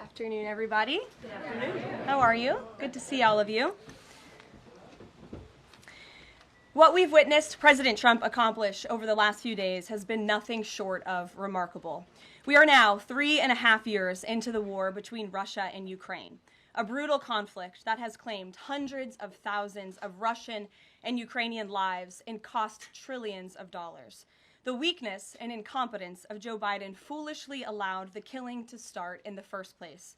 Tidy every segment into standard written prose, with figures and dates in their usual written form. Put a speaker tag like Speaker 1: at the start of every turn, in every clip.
Speaker 1: Afternoon, everybody. Good afternoon. How are you? Good to see all of you. What we've witnessed President Trump accomplish over the last few days has been nothing short of remarkable. We are now 3.5 years into the war between Russia and Ukraine, a brutal conflict that has claimed hundreds of thousands of Russian and Ukrainian lives and cost trillions of dollars. The weakness and incompetence of Joe Biden foolishly allowed the killing to start in the first place.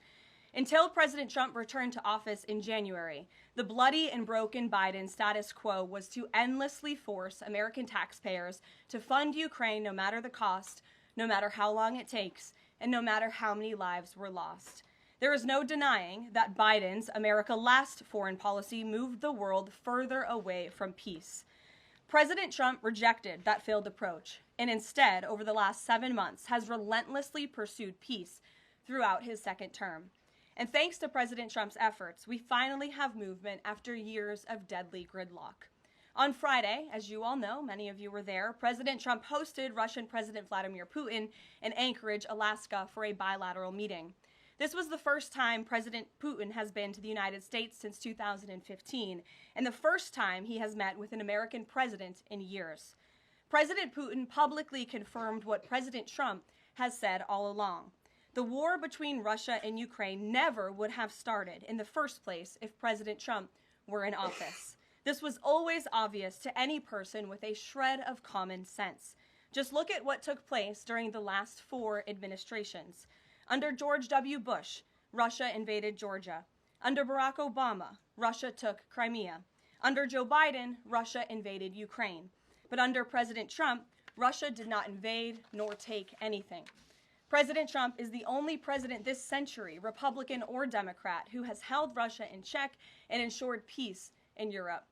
Speaker 1: Until President Trump returned to office in January, the bloody and broken Biden status quo was to endlessly force American taxpayers to fund Ukraine no matter the cost, no matter how long it takes, and no matter how many lives were lost. There is no denying that Biden's America Last foreign policy moved the world further away from peace. President Trump rejected that failed approach and instead, over the last 7 months, has relentlessly pursued peace throughout his second term. And thanks to President Trump's efforts, we finally have movement after years of deadly gridlock. On Friday, as you all know, many of you were there, President Trump hosted Russian President Vladimir Putin in Anchorage, Alaska, for a bilateral meeting. This was the first time President Putin has been to the United States since 2015, and the first time he has met with an American president in years. President Putin publicly confirmed what President Trump has said all along. The war between Russia and Ukraine never would have started in the first place if President Trump were in office. This was always obvious to any person with a shred of common sense. Just look at what took place during the last 4 administrations. Under George W. Bush, Russia invaded Georgia. Under Barack Obama, Russia took Crimea. Under Joe Biden, Russia invaded Ukraine. But under President Trump, Russia did not invade nor take anything. President Trump is the only president this century, Republican or Democrat, who has held Russia in check and ensured peace in Europe.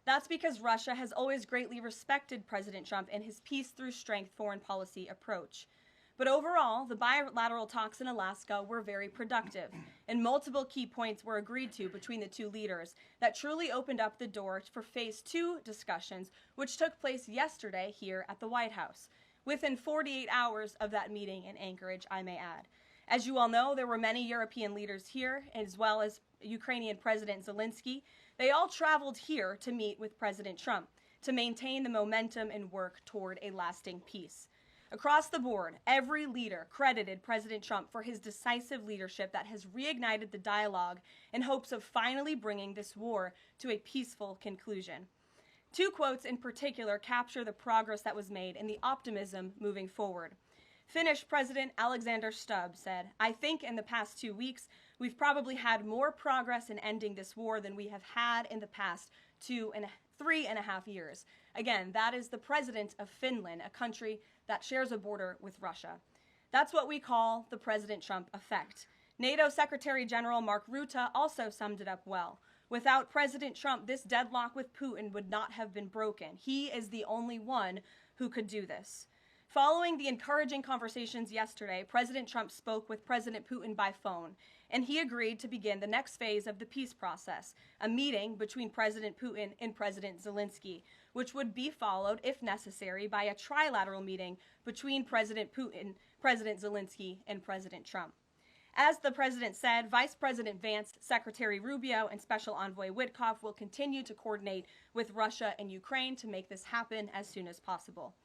Speaker 1: That's because Russia has always greatly respected President Trump and his peace through strength foreign policy approach. But overall, the bilateral talks in Alaska were very productive, and multiple key points were agreed to between the two leaders that truly opened up the door for Phase 2 discussions, which took place yesterday here at the White House, within 48 hours of that meeting in Anchorage, I may add. As you all know, there were many European leaders here, as well as Ukrainian President Zelensky. They all traveled here to meet with President Trump to maintain the momentum and work toward a lasting peace. Across the board, every leader credited President Trump for his decisive leadership that has reignited the dialogue in hopes of finally bringing this war to a peaceful conclusion. 2 quotes in particular capture the progress that was made and the optimism moving forward. Finnish President Alexander Stubb said, "I think in the past 2 weeks, we've probably had more progress in ending this war than we have had in the past 3.5 years. Again, that is the president of Finland, a country that shares a border with Russia. That's what we call the President Trump effect. NATO Secretary General Mark Rutte also summed it up well. Without President Trump, this deadlock with Putin would not have been broken. He is the only one who could do this." Following the encouraging conversations yesterday, President Trump spoke with President Putin by phone, and he agreed to begin the next phase of the peace process, a meeting between President Putin and President Zelensky, which would be followed, if necessary, by a trilateral meeting between President Putin, President Zelensky, and President Trump. As the president said, Vice President Vance, Secretary Rubio, and Special Envoy Witkoff will continue to coordinate with Russia and Ukraine to make this happen as soon as possible.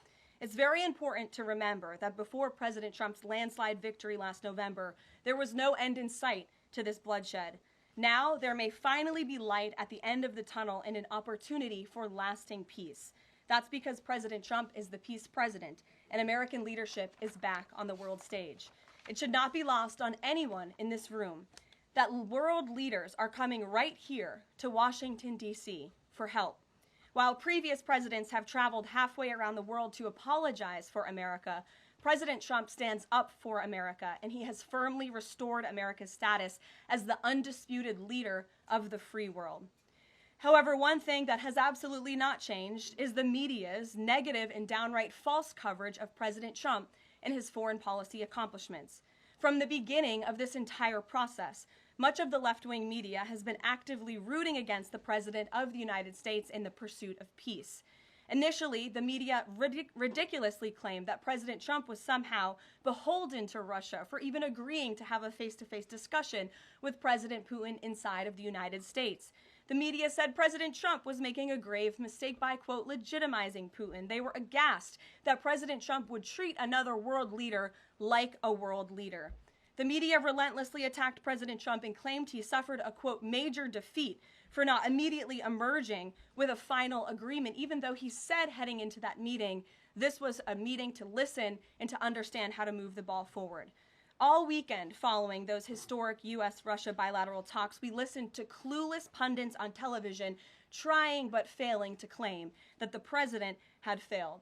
Speaker 1: It's very important to remember that before President Trump's landslide victory last November, there was no end in sight to this bloodshed. Now, there may finally be light at the end of the tunnel and an opportunity for lasting peace. That's because President Trump is the peace president, and American leadership is back on the world stage. It should not be lost on anyone in this room that world leaders are coming right here to Washington, D.C. for help. While previous presidents have traveled halfway around the world to apologize for America, President Trump stands up for America, and he has firmly restored America's status as the undisputed leader of the free world. However, one thing that has absolutely not changed is the media's negative and downright false coverage of President Trump and his foreign policy accomplishments. From the beginning of this entire process, much of the left-wing media has been actively rooting against the President of the United States in the pursuit of peace. Initially, the media ridiculously claimed that President Trump was somehow beholden to Russia for even agreeing to have a face-to-face discussion with President Putin inside of the United States. The media said President Trump was making a grave mistake by, quote, legitimizing Putin. They were aghast that President Trump would treat another world leader like a world leader. The media relentlessly attacked President Trump and claimed he suffered a, quote, major defeat for not immediately emerging with a final agreement, even though he said heading into that meeting, this was a meeting to listen and to understand how to move the ball forward. All weekend following those historic U.S.-Russia bilateral talks, we listened to clueless pundits on television trying but failing to claim that the president had failed.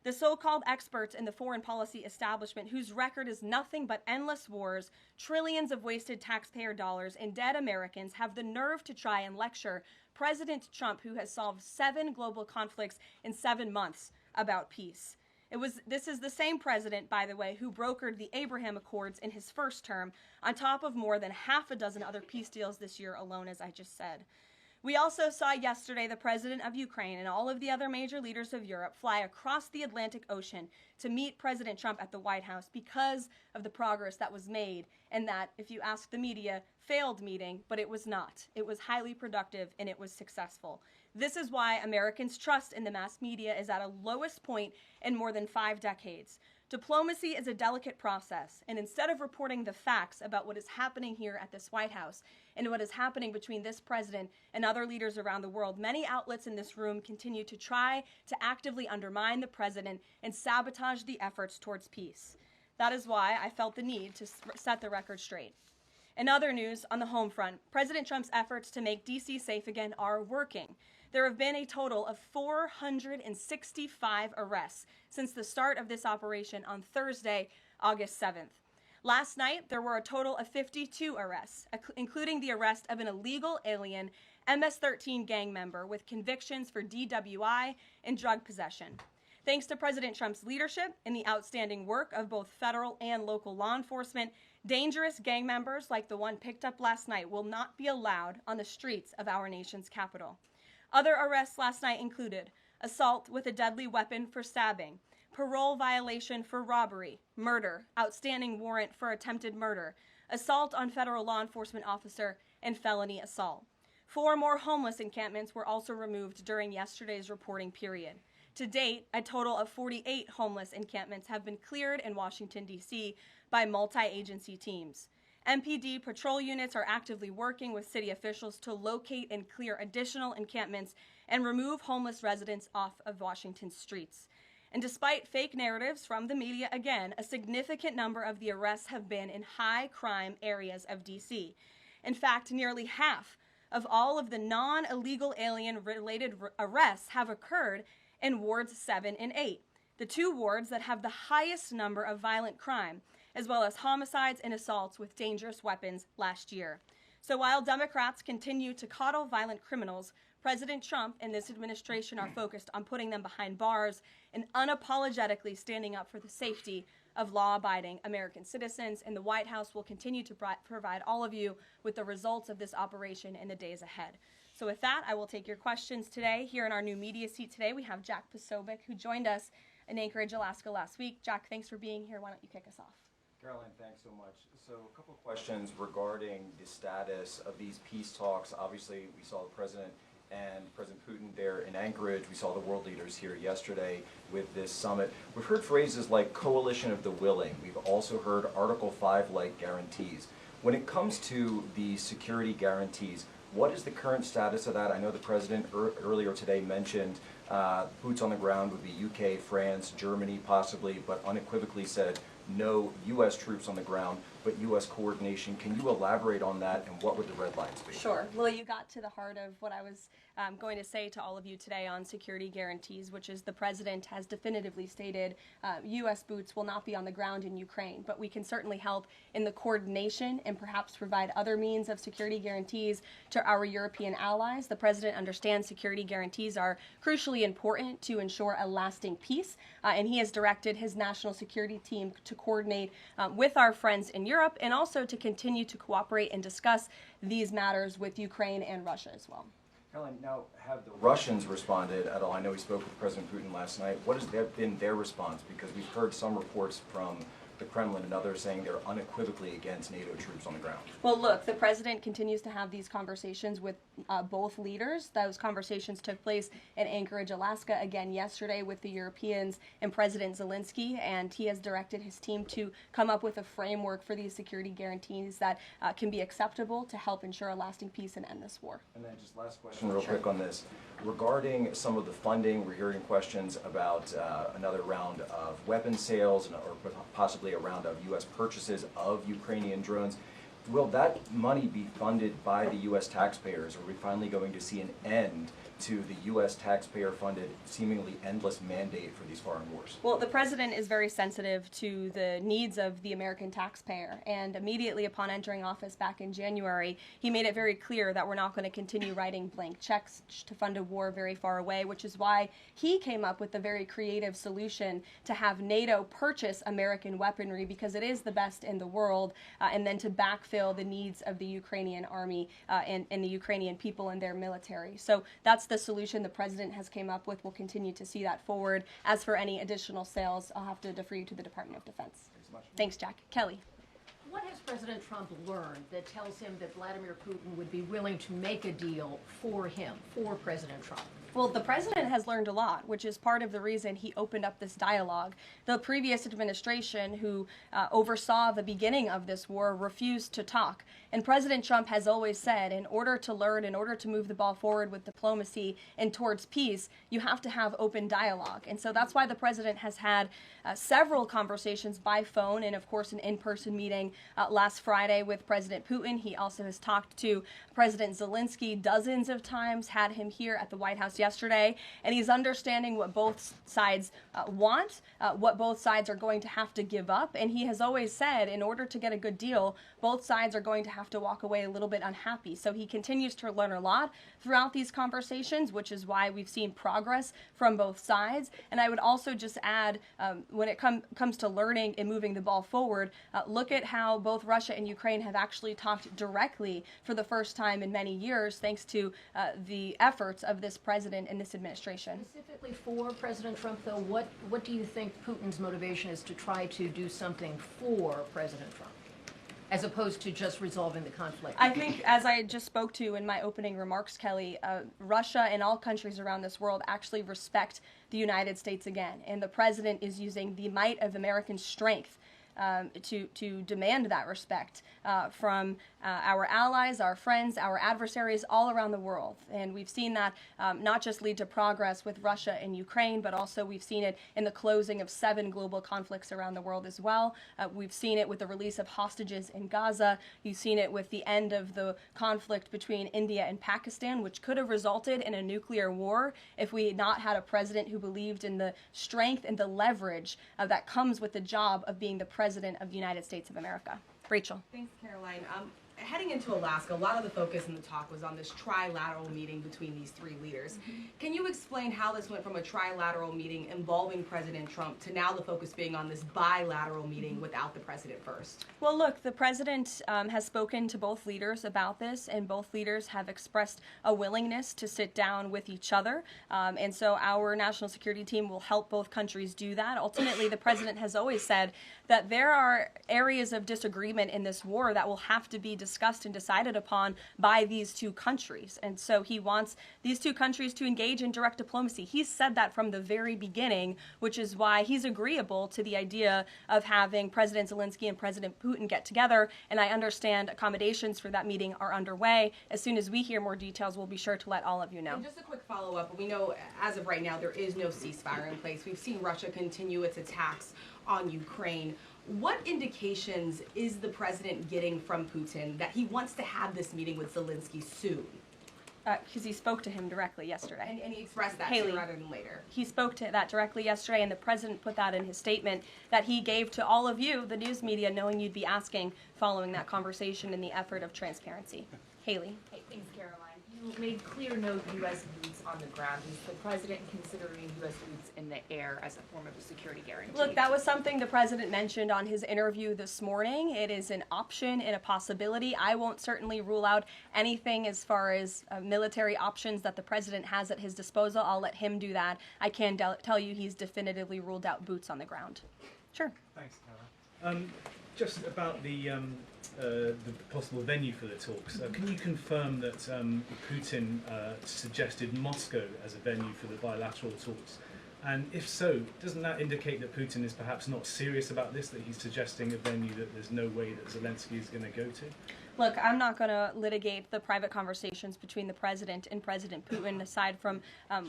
Speaker 1: The so-called experts in the foreign policy establishment, whose record is nothing but endless wars, trillions of wasted taxpayer dollars, and dead Americans, have the nerve to try and lecture President Trump, who has solved 7 global conflicts in 7 months, about peace. This is the same president, by the way, who brokered the Abraham Accords in his first term, on top of more than half a dozen other peace deals this year alone, as I just said. We also saw yesterday the president of Ukraine and all of the other major leaders of Europe fly across the Atlantic Ocean to meet President Trump at the White House because of the progress that was made, and that, if you ask the media, failed meeting, but it was not. It was highly productive and it was successful. This is why Americans' trust in the mass media is at a lowest point in more than 5 decades. Diplomacy is a delicate process, and instead of reporting the facts about what is happening here at this White House and what is happening between this president and other leaders around the world, many outlets in this room continue to try to actively undermine the president and sabotage the efforts towards peace. That is why I felt the need to set the record straight. In other news, on the home front, President Trump's efforts to make D.C. safe again are working. There have been a total of 465 arrests since the start of this operation on Thursday, August 7th. Last night, there were a total of 52 arrests, including the arrest of an illegal alien MS-13 gang member with convictions for DWI and drug possession. Thanks to President Trump's leadership and the outstanding work of both federal and local law enforcement, dangerous gang members like the one picked up last night will not be allowed on the streets of our nation's capital. Other arrests last night included assault with a deadly weapon for stabbing, parole violation for robbery, murder, outstanding warrant for attempted murder, assault on federal law enforcement officer, and felony assault. 4 more homeless encampments were also removed during yesterday's reporting period. To date, a total of 48 homeless encampments have been cleared in Washington, D.C. by multi-agency teams. MPD patrol units are actively working with city officials to locate and clear additional encampments and remove homeless residents off of Washington's streets. And despite fake narratives from the media, again, a significant number of the arrests have been in high-crime areas of D.C. In fact, nearly half of all of the non-illegal alien-related arrests have occurred in Wards 7 and 8, the 2 wards that have the highest number of violent crime, as well as homicides and assaults with dangerous weapons last year. So while Democrats continue to coddle violent criminals, President Trump and this administration are focused on putting them behind bars and unapologetically standing up for the safety of law-abiding American citizens, and the White House will continue to provide all of you with the results of this operation in the days ahead. So with that, I will take your questions today. Here in our new media seat today, we have Jack Posobiec, who joined us in Anchorage, Alaska last week. Jack, thanks for being here. Why don't you kick us off?
Speaker 2: Karoline, thanks so much. So a couple of questions regarding the status of these peace talks. Obviously, we saw the President and President Putin there in Anchorage. We saw the world leaders here yesterday with this summit. We've heard phrases like coalition of the willing. We've also heard Article 5-like guarantees. When it comes to the security guarantees, what is the current status of that? I know the President earlier today mentioned boots on the ground would be UK, France, Germany possibly, but unequivocally said no U.S. troops on the ground, but U.S. coordination. Can you elaborate on that, and what would the red lines be?
Speaker 1: Sure. Well, you got to the heart of what I was going to say to all of you today on security guarantees, which is the President has definitively stated U.S. boots will not be on the ground in Ukraine, but we can certainly help in the coordination and perhaps provide other means of security guarantees to our European allies. The President understands security guarantees are crucially important to ensure a lasting peace, and he has directed his national security team to coordinate with our friends in Europe and also to continue to cooperate and discuss these matters with Ukraine and Russia as well.
Speaker 2: Caroline, now have the Russians responded at all? I know we spoke with President Putin last night. What has been their response? Because we've heard some reports from the Kremlin and others saying they're unequivocally against NATO troops on the ground.
Speaker 1: Well, look, the president continues to have these conversations with both leaders. Those conversations took place in Anchorage, Alaska, again yesterday with the Europeans and President Zelensky, and he has directed his team to come up with a framework for these security guarantees that can be acceptable to help ensure a lasting peace and end this war.
Speaker 2: And then just last question real quick on this. Regarding some of the funding, we're hearing questions about another round of weapon sales or possibly a round of U.S. purchases of Ukrainian drones. Will that money be funded by the U.S. taxpayers? Are we finally going to see an end to the U.S. taxpayer-funded, seemingly endless mandate for these foreign wars?
Speaker 1: Well, the president is very sensitive to the needs of the American taxpayer, and immediately upon entering office back in January, he made it very clear that we're not going to continue writing blank checks to fund a war very far away, which is why he came up with the very creative solution to have NATO purchase American weaponry, because it is the best in the world, and then to backfill the needs of the Ukrainian army and the Ukrainian people and their military. So that's the solution the president has came up with. We'll continue to see that forward. As for any additional sales, I'll have to defer you to the Department of Defense.
Speaker 2: Thanks so much.
Speaker 1: Thanks, Jack. Kelly.
Speaker 3: What has President Trump learned that tells him that Vladimir Putin would be willing to make a deal for him, for President Trump?
Speaker 1: Well, the president has learned a lot, which is part of the reason he opened up this dialogue. The previous administration, who oversaw the beginning of this war, refused to talk. And President Trump has always said, in order to learn, in order to move the ball forward with diplomacy and towards peace, you have to have open dialogue. And so that's why the president has had several conversations by phone and, of course, an in-person meeting last Friday with President Putin. He also has talked to President Zelensky dozens of times, had him here at the White House yesterday, and he's understanding what both sides want, what both sides are going to have to give up. And he has always said, in order to get a good deal, both sides are going to have to walk away a little bit unhappy. So he continues to learn a lot throughout these conversations, which is why we've seen progress from both sides. And I would also just add, when it comes to learning and moving the ball forward, look at how both Russia and Ukraine have actually talked directly for the first time in many years, thanks to the efforts of this president and this administration.
Speaker 3: Specifically for President Trump, though, what do you think Putin's motivation is to try to do something for President Trump, as opposed to just resolving the conflict?
Speaker 1: I think, as I just spoke to in my opening remarks, Kelly, Russia and all countries around this world actually respect the United States again. And the president is using the might of American strength to demand that respect from our allies, our friends, our adversaries all around the world. And we've seen that not just lead to progress with Russia and Ukraine, but also we've seen it in the closing of 7 global conflicts around the world as well. We've seen it with the release of hostages in Gaza. You've seen it with the end of the conflict between India and Pakistan, which could have resulted in a nuclear war if we had not had a president who believed in the strength and the leverage that comes with the job of being the president of the United States of America. Rachel.
Speaker 4: Thanks, Caroline. Heading into Alaska, a lot of the focus in the talk was on this trilateral meeting between these 3 leaders. Can you explain how this went from a trilateral meeting involving President Trump to now the focus being on this bilateral meeting without the president first?
Speaker 1: Well, look, the president has spoken to both leaders about this, and both leaders have expressed a willingness to sit down with each other. And so our national security team will help both countries do that. Ultimately, the president has always said that there are areas of disagreement in this war that will have to be discussed and decided upon by these 2 countries. And so he wants these 2 countries to engage in direct diplomacy. He's said that from the very beginning, which is why he's agreeable to the idea of having President Zelensky and President Putin get together. And I understand accommodations for that meeting are underway. As soon as we hear more details, we'll be sure to let all of you know.
Speaker 4: And just a quick follow-up. We know as of right now there is no ceasefire in place. We've seen Russia continue its attacks on Ukraine. What indications is the president getting from Putin that he wants to have this meeting with Zelensky soon?
Speaker 1: Because he spoke to him directly yesterday.
Speaker 4: And he expressed that
Speaker 1: Haley,
Speaker 4: sooner rather than later.
Speaker 1: He spoke to that directly yesterday, and the president put that in his statement that he gave to all of you, the news media, knowing you'd be asking following that conversation in the effort of transparency. Haley.
Speaker 5: Hey, thanks, Caroline. You You made clear no U.S. boots on the ground. Is the president considering U.S. boots in the air as a form of a security guarantee?
Speaker 1: Look, that was something the president mentioned on his interview this morning. It is an option and a possibility. I won't certainly rule out anything as far as military options that the president has at his disposal. I'll let him do that. I can tell you he's definitively ruled out boots on the ground. Sure.
Speaker 6: Thanks, Tara. Just about the possible venue for the talks, can you confirm that Putin suggested Moscow as a venue for the bilateral talks? And if so, doesn't that indicate that Putin is perhaps not serious about this, that he's suggesting a venue that there's no way that Zelensky is going to go to?
Speaker 1: Look, I'm not going to litigate the private conversations between the president and President Putin, aside from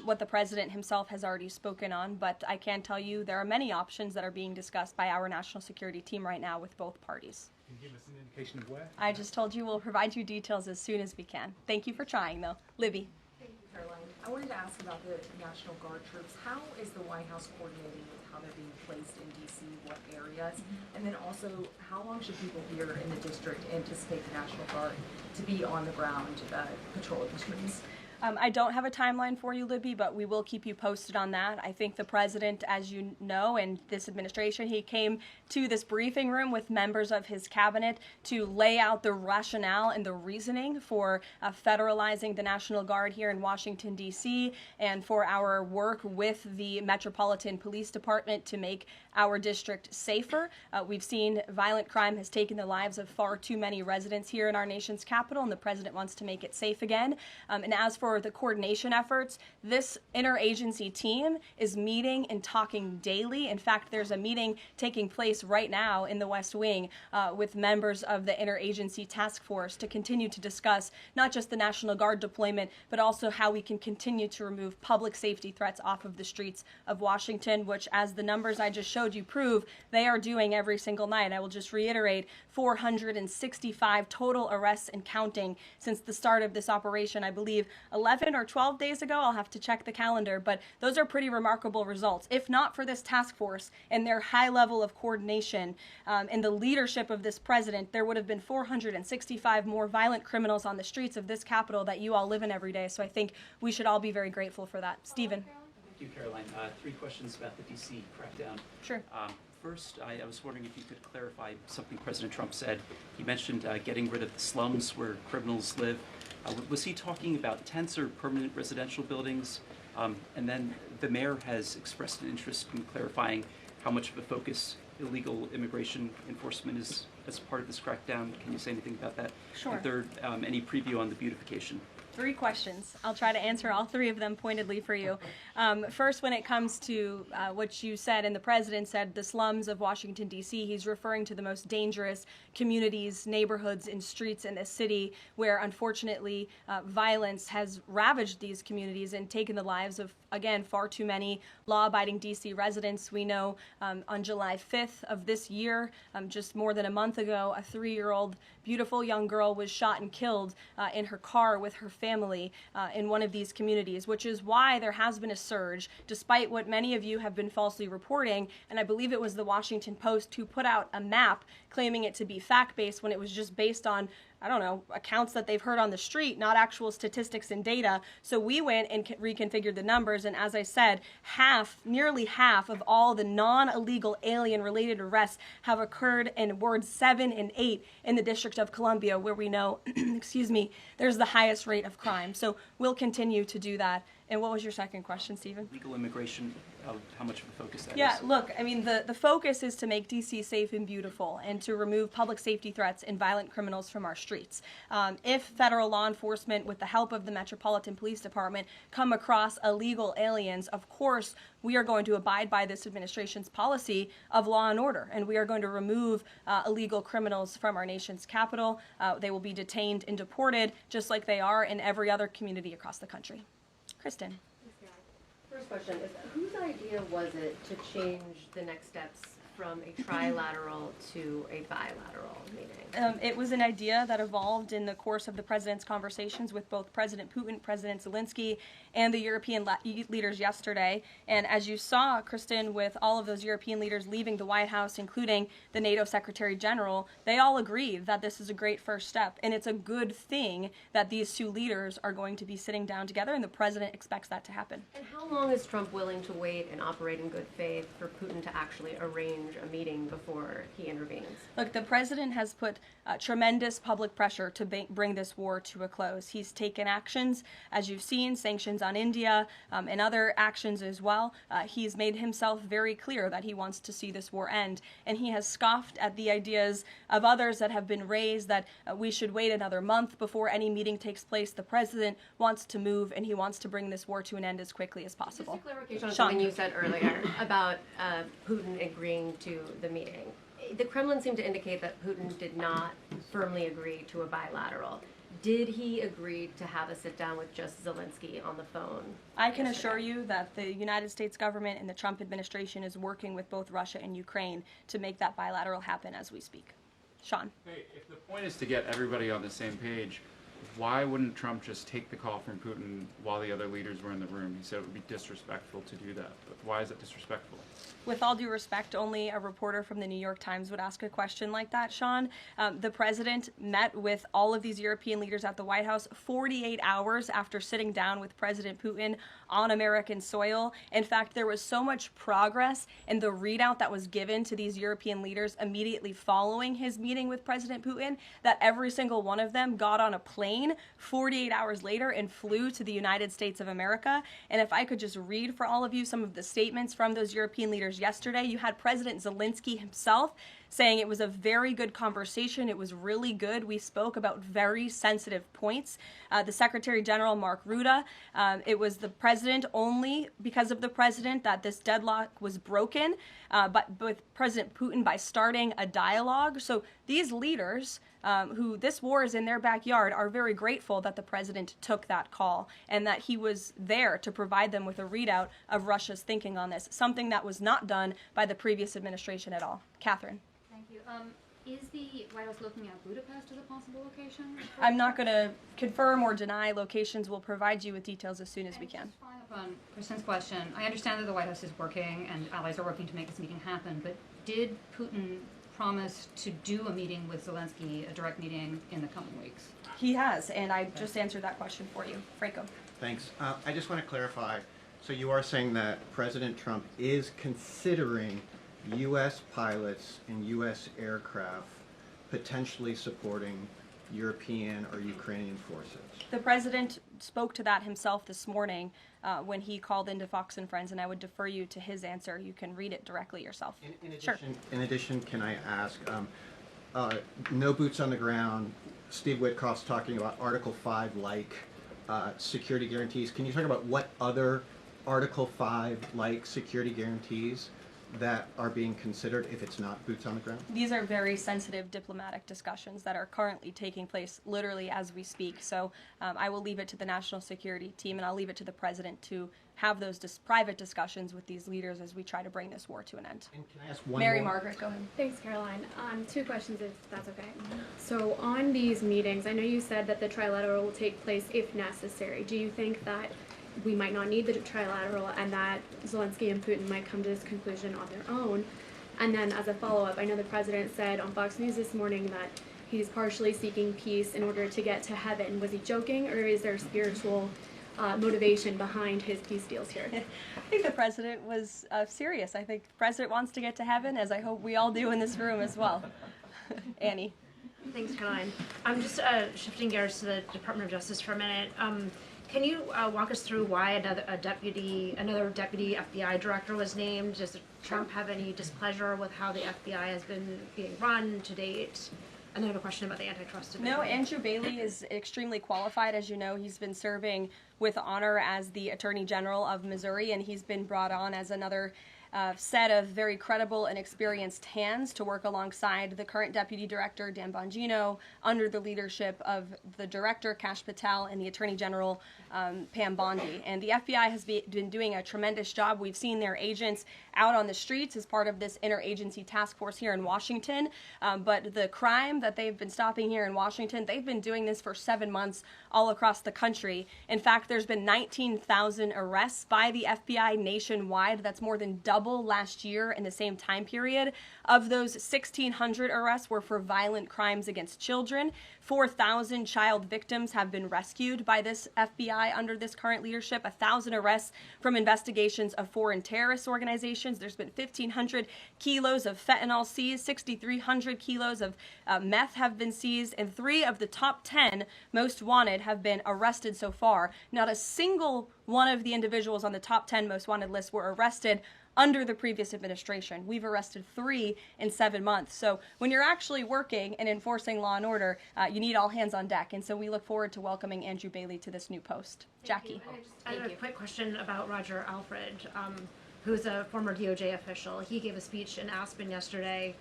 Speaker 1: what the president himself has already spoken on. But I can tell you there are many options that are being discussed by our national security team right now with both parties.
Speaker 6: Can you give us an indication of where?
Speaker 1: I just told you we'll provide you details as soon as we can. Thank you for trying, though. Libby.
Speaker 5: Thank you, Caroline. I wanted to ask about the National Guard troops. How is the White House coordinating with how they're being placed in D.C., what areas? And then also, how long should people here in the district anticipate the National Guard to be on the ground patrolling the streets?
Speaker 1: I don't have a timeline for you, Libby, but we will keep you posted on that. I think the president, as you know, and this administration, he came to this briefing room with members of his cabinet to lay out the rationale and the reasoning for federalizing the National Guard here in Washington, D.C., and for our work with the Metropolitan Police Department to make our district safer. We've seen violent crime has taken the lives of far too many residents here in our nation's capital, and the president wants to make it safe again. And as for the coordination efforts, this interagency team is meeting and talking daily. In fact, there's a meeting taking place right now in the West Wing with members of the interagency task force to continue to discuss not just the National Guard deployment, but also how we can continue to remove public safety threats off of the streets of Washington, which, as the numbers I just showed you prove, they are doing every single night. I will just reiterate, 465 total arrests and counting since the start of this operation. I believe 11 or 12 days ago. I'll have to check the calendar, but those are pretty remarkable results. If not for this task force and their high level of coordination and the leadership of this president, there would have been 465 more violent criminals on the streets of this capital that you all live in every day. So I think we should all be very grateful for that. Stephen.
Speaker 7: Thank you, Caroline. 3 questions about the D.C. crackdown.
Speaker 1: Sure.
Speaker 7: First, I was wondering if you could clarify something President Trump said. He mentioned getting rid of the slums where criminals live. Was he talking about tents or permanent residential buildings? And then the mayor has expressed an interest in clarifying how much of a focus illegal immigration enforcement is as part of this crackdown. Can you say anything about that?
Speaker 1: Sure.
Speaker 7: And third, any preview on the beautification?
Speaker 1: 3 questions. I'll try to answer all 3 of them pointedly for you. First, when it comes to what you said, and the president said, the slums of Washington, D.C., he's referring to the most dangerous communities, neighborhoods, and streets in this city where, unfortunately, violence has ravaged these communities and taken the lives of, again, far too many law-abiding D.C. residents. We know on July 5th of this year, just more than a month ago, a 3-year-old beautiful young girl was shot and killed in her car with her family in one of these communities, which is why there has been a surge, despite what many of you have been falsely reporting. And I believe it was the Washington Post who put out a map claiming it to be fact-based when it was just based on, I don't know, accounts that they've heard on the street, not actual statistics and data. So we went and reconfigured the numbers, and as I said, nearly half of all the non-illegal alien-related arrests have occurred in wards 7 and 8 in the District of Columbia, where we know, excuse me, there's the highest rate of crime. So we'll continue to do that. And what was your second question, Stephen?
Speaker 7: Legal immigration, how much of a focus that is?
Speaker 1: Yeah, look, I mean, the focus is to make D.C. safe and beautiful and to remove public safety threats and violent criminals from our streets. If federal law enforcement, with the help of the Metropolitan Police Department, come across illegal aliens, of course, we are going to abide by this administration's policy of law and order, and we are going to remove illegal criminals from our nation's capital. They will be detained and deported, just like they are in every other community across the country. Kristen.
Speaker 8: First question is, whose idea was it to change the next steps from a trilateral to a bilateral meeting?
Speaker 1: It was an idea that evolved in the course of the president's conversations with both President Putin, President Zelensky, and the European leaders yesterday. And as you saw, Kristen, with all of those European leaders leaving the White House, including the NATO Secretary General, they all agree that this is a great first step. And it's a good thing that these two leaders are going to be sitting down together, and the president expects that to happen.
Speaker 8: And how long is Trump willing to wait and operate in good faith for Putin to actually arrange a meeting before he intervenes?
Speaker 1: Look, the president has put tremendous public pressure to bring this war to a close. He's taken actions, as you've seen, sanctions on India and other actions as well. He's made himself very clear that he wants to see this war end, and he has scoffed at the ideas of others that have been raised that we should wait another month before any meeting takes place. The president wants to move, and he wants to bring this war to an end as quickly as possible.
Speaker 8: Just a clarification on
Speaker 1: Sean.
Speaker 8: something you said earlier about Putin agreeing to the meeting. The Kremlin seemed to indicate that Putin did not firmly agree to a bilateral. Did he agree to have a sit-down with just Zelensky on the phone?
Speaker 1: I can assure you that the United States government and the Trump administration is working with both Russia and Ukraine to make that bilateral happen as we speak. Sean.
Speaker 9: Hey, if the point is to get everybody on the same page, why wouldn't Trump just take the call from Putin while the other leaders were in the room? He said it would be disrespectful to do that. But why is it disrespectful?
Speaker 1: With all due respect, only a reporter from the New York Times would ask a question like that, Sean. The president met with all of these European leaders at the White House 48 hours after sitting down with President Putin on American soil. In fact, there was so much progress in the readout that was given to these European leaders immediately following his meeting with President Putin that every single one of them got on a plane 48 hours later and flew to the United States of America. And if I could just read for all of you some of the statements from those European leaders yesterday, you had President Zelensky himself saying it was a very good conversation. It was really good. We spoke about very sensitive points. The Secretary General, Mark Rutte, it was the president, only because of the president, that this deadlock was broken, but with President Putin by starting a dialogue. So these leaders, who this war is in their backyard, are very grateful that the president took that call and that he was there to provide them with a readout of Russia's thinking on this, something that was not done by the previous administration at all. Catherine.
Speaker 10: Thank you. Is the White House looking at Budapest as a possible location?
Speaker 1: I'm not going to confirm or deny locations. We'll provide you with details as soon as we can.
Speaker 10: Just following up on Kristen's question, I understand that the White House is working and allies are working to make this meeting happen, but did Putin promise to do a meeting with Zelensky, a direct meeting, in the coming weeks?
Speaker 1: He has, and I just answered that question for you. Franco.
Speaker 11: Thanks. I just want to clarify. So you are saying that President Trump is considering U.S. pilots and U.S. aircraft potentially supporting European or Ukrainian forces?
Speaker 1: The president spoke to that himself this morning when he called into Fox and Friends, and I would defer you to his answer. You can read it directly yourself.
Speaker 11: In addition, can I ask, no boots on the ground, Steve Witkoff's talking about Article 5-like security guarantees. Can you talk about what other Article 5-like security guarantees that are being considered if it's not boots on the ground?
Speaker 1: These are very sensitive diplomatic discussions that are currently taking place literally as we speak. So I will leave it to the national security team, and I'll leave it to the president to have those private discussions with these leaders as we try to bring this war to an end.
Speaker 11: And can I ask one
Speaker 1: Mary
Speaker 11: more?
Speaker 1: Margaret, go ahead.
Speaker 12: Thanks, Caroline. Two questions, if that's okay. So on these meetings, I know you said that the trilateral will take place if necessary. Do you think that we might not need the trilateral and that Zelensky and Putin might come to this conclusion on their own? And then as a follow-up, I know the president said on Fox News this morning that he's partially seeking peace in order to get to heaven. Was he joking, or is there spiritual motivation behind his peace deals here?
Speaker 1: I think the president was serious. I think the president wants to get to heaven, as I hope we all do in this room as well. Annie.
Speaker 13: Thanks, Caroline. I'm just shifting gears to the Department of Justice for a minute. Can you walk us through why another deputy FBI director was named? Does Trump have any displeasure with how the FBI has been being run to date? And I have a question about the antitrust division.
Speaker 1: No, Andrew Bailey is extremely qualified. As you know, he's been serving with honor as the Attorney General of Missouri, and he's been brought on as another set of very credible and experienced hands to work alongside the current Deputy Director, Dan Bongino, under the leadership of the Director, Kash Patel, and the Attorney General, Pam Bondi. And the FBI has been doing a tremendous job. We've seen their agents out on the streets as part of this interagency task force here in Washington. But the crime that they've been stopping here in Washington, they've been doing this for 7 months all across the country. In fact, there's been 19,000 arrests by the FBI nationwide. That's more than double last year in the same time period. Of those, 1,600 arrests were for violent crimes against children. 4,000 child victims have been rescued by this FBI under this current leadership. 1,000 arrests from investigations of foreign terrorist organizations. There's been 1,500 kilos of fentanyl seized. 6,300 kilos of meth have been seized. And 3 of the top 10 most wanted have been arrested so far. Not a single one of the individuals on the top 10 most wanted list were arrested under the previous administration. We've arrested 3 in 7 months. So when you're actually working and enforcing law and order, you need all hands on deck. And so we look forward to welcoming Andrew Bailey to this new post. Jackie.
Speaker 13: I have a quick question about Roger Alfred, who's a former DOJ official. He gave a speech in Aspen yesterday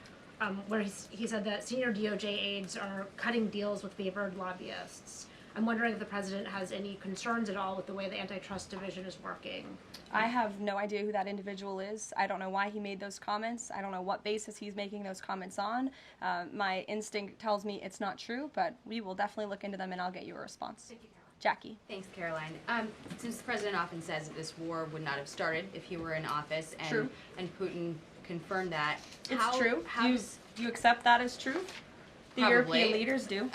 Speaker 13: where he said that senior DOJ aides are cutting deals with favored lobbyists. I'm wondering if the president has any concerns at all with the way the antitrust division is working.
Speaker 1: I have no idea who that individual is. I don't know why he made those comments. I don't know what basis he's making those comments on. My instinct tells me it's not true, but we will definitely look into them and I'll get you a response.
Speaker 14: Thank you,
Speaker 1: Jackie.
Speaker 14: Thanks, Caroline. Since the president often says that this war would not have started if he were in office, and
Speaker 1: True.
Speaker 14: and Putin confirmed that.
Speaker 1: It's true.
Speaker 14: How does
Speaker 1: Do you accept that as true? The
Speaker 14: Probably.
Speaker 1: European leaders do.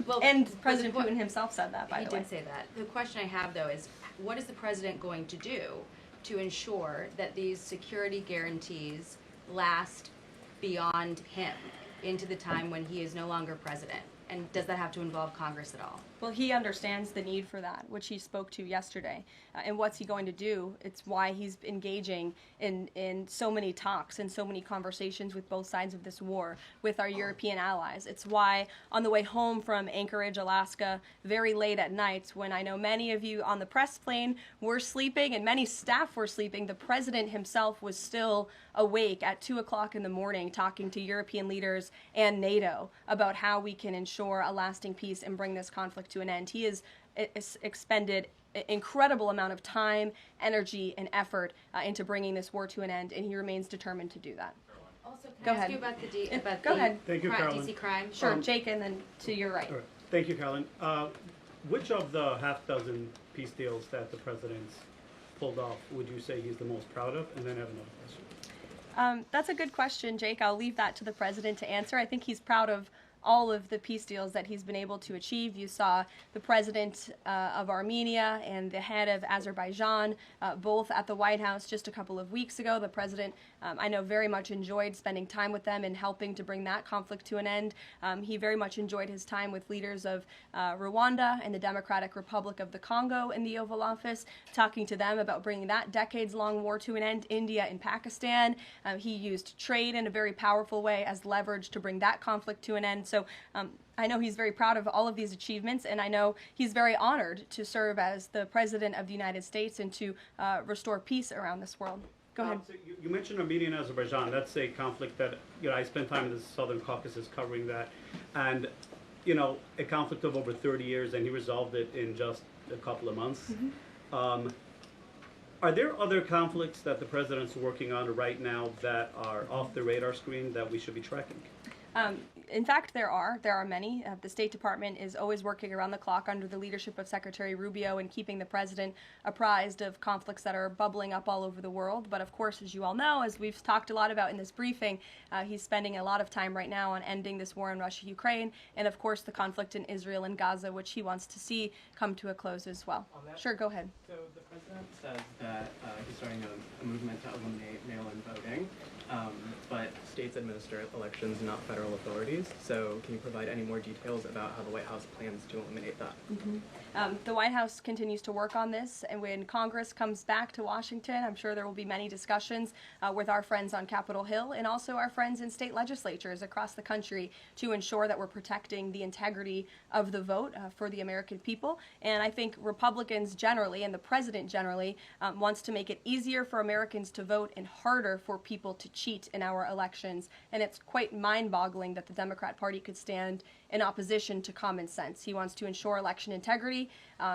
Speaker 14: well,
Speaker 1: And
Speaker 14: but
Speaker 1: President
Speaker 14: the po-
Speaker 1: Putin himself said that, by
Speaker 14: he
Speaker 1: the way.
Speaker 14: did say that. The question I have though is, what is the president going to do to ensure that these security guarantees last beyond him into the time when he is no longer president? And does that have to involve Congress at all?
Speaker 1: Well, he understands the need for that, which he spoke to yesterday. And what's he going to do? It's why he's engaging in so many talks and so many conversations with both sides of this war with our European allies. It's why on the way home from Anchorage, Alaska, very late at night, when I know many of you on the press plane were sleeping and many staff were sleeping, the president himself was still awake at 2 o'clock in the morning talking to European leaders and NATO about how we can ensure a lasting peace and bring this conflict to an end. He has expended an incredible amount of time, energy, and effort into bringing this war to an end, and he remains determined to do that.
Speaker 14: Also, can
Speaker 1: Go
Speaker 14: I ask
Speaker 1: ahead.
Speaker 14: you about the
Speaker 1: Go ahead.
Speaker 15: Thank you, Caroline.
Speaker 14: DC crime?
Speaker 1: Sure, Jake, and then to your right.
Speaker 15: All right. Thank you, Caroline. Which of the half dozen peace deals that the president's pulled off would you say he's the most proud of? And then I have another question.
Speaker 1: That's a good question, Jake. I'll leave that to the president to answer. I think he's proud of all of the peace deals that he's been able to achieve. You saw the president of Armenia and the head of Azerbaijan both at the White House just a couple of weeks ago. The president, I know, very much enjoyed spending time with them and helping to bring that conflict to an end. He very much enjoyed his time with leaders of Rwanda and the Democratic Republic of the Congo in the Oval Office, talking to them about bringing that decades-long war to an end. India and Pakistan. He used trade in a very powerful way as leverage to bring that conflict to an end. So I know he's very proud of all of these achievements, and I know he's very honored to serve as the President of the United States and to restore peace around this world. Go ahead.
Speaker 15: So you mentioned Armenia and Azerbaijan. That's a conflict that, I spent time in the Southern Caucasus covering that. And, a conflict of over 30 years, and he resolved it in just a couple of months. Mm-hmm. Are there other conflicts that the president's working on right now that are off the radar screen that we should be tracking?
Speaker 1: In fact, there are many. The State Department is always working around the clock under the leadership of Secretary Rubio and keeping the president apprised of conflicts that are bubbling up all over the world. But of course, as you all know, as we've talked a lot about in this briefing, he's spending a lot of time right now on ending this war in Russia-Ukraine, and of course the conflict in Israel and Gaza, which he wants to see come to a close as well. Sure, go ahead.
Speaker 16: So the president says that he's starting a movement to eliminate mail-in voting. but states administer elections, not federal authorities. So can you provide any more details about how the White House plans to eliminate that?
Speaker 1: The White House continues to work on this, and when Congress comes back to Washington, I'm sure there will be many discussions with our friends on Capitol Hill and also our friends in state legislatures across the country to ensure that we're protecting the integrity of the vote for the American people. And I think Republicans generally, and the president generally, wants to make it easier for Americans to vote and harder for people to cheat in our elections. And it's quite mind-boggling that the Democrat Party could stand in opposition to common sense. He wants to ensure election integrity.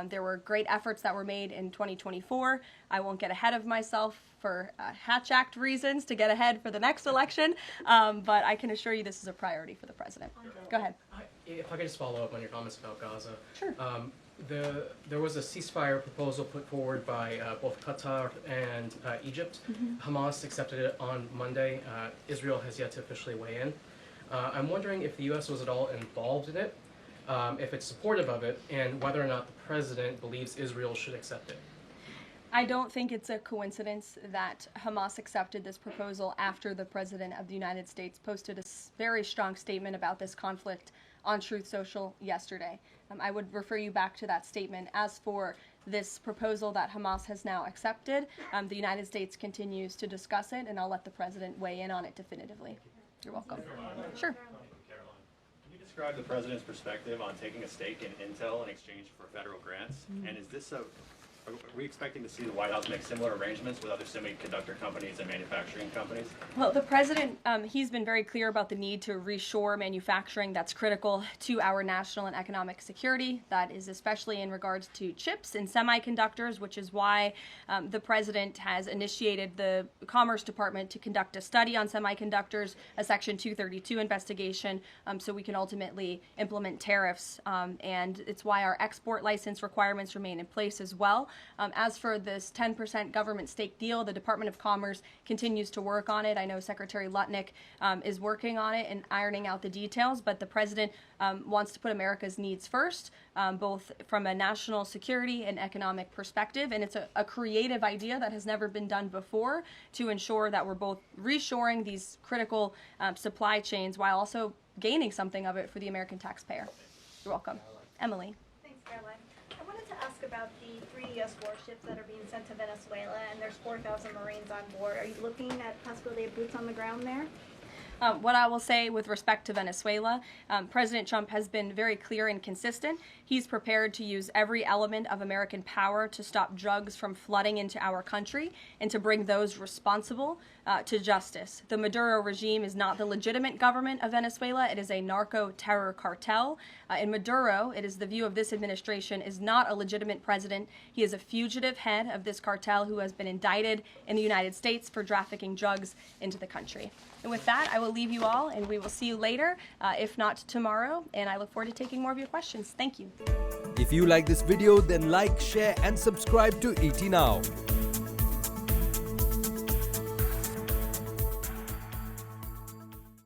Speaker 1: There were great efforts that were made in 2024. I won't get ahead of myself for Hatch Act reasons to get ahead for the next election, but I can assure you this is a priority for the president. Go ahead.
Speaker 16: If I could just follow up on your comments about Gaza.
Speaker 1: Sure.
Speaker 16: There was a ceasefire proposal put forward by both Qatar and Egypt. Hamas accepted it on Monday. Israel has yet to officially weigh in. I'm wondering if the U.S. was at all involved in it, if it's supportive of it, and whether or not the president believes Israel should accept it.
Speaker 1: I don't think it's a coincidence that Hamas accepted this proposal after the President of the United States posted a very strong statement about this conflict on Truth Social yesterday. I would refer you back to that statement. As for this proposal that Hamas has now accepted, the United States continues to discuss it, and I'll let the President weigh in on it definitively. You're welcome. Sure.
Speaker 17: Caroline, can you describe the president's perspective on taking a stake in Intel in exchange for federal grants? And is this are we expecting to see the White House make similar arrangements with other semiconductor companies and manufacturing companies?
Speaker 1: Well, the president, he's been very clear about the need to reshore manufacturing that's critical to our national and economic security. That is especially in regards to chips and semiconductors, which is why the president has initiated the Commerce Department to conduct a study on semiconductors, a Section 232 investigation, so we can ultimately implement tariffs. And it's why our export license requirements remain in place as well. As for this 10% government stake deal, the Department of Commerce continues to work on it. I know Secretary Lutnick is working on it and ironing out the details, but the president wants to put America's needs first, both from a national security and economic perspective. And it's a creative idea that has never been done before to ensure that we're both reshoring these critical supply chains while also gaining something of it for the American taxpayer. You're welcome. Emily.
Speaker 18: Thanks, Caroline. I wanted to ask about the 3 U.S. warships that are being sent to Venezuela, and there's 4,000 Marines on board. Are you looking at possibility of boots on the ground there?
Speaker 1: What I will say with respect to Venezuela, President Trump has been very clear and consistent. He's prepared to use every element of American power to stop drugs from flooding into our country and to bring those responsible to justice. The Maduro regime is not the legitimate government of Venezuela. It is a narco-terror cartel. In Maduro, it is the view of this administration, is not a legitimate president. He is a fugitive head of this cartel who has been indicted in the United States for trafficking drugs into the country. And with that, I will leave you all, and we will see you later, if not tomorrow, and I look forward to taking more of your questions. Thank you.
Speaker 19: If you like this video, then like, share and subscribe to ET Now.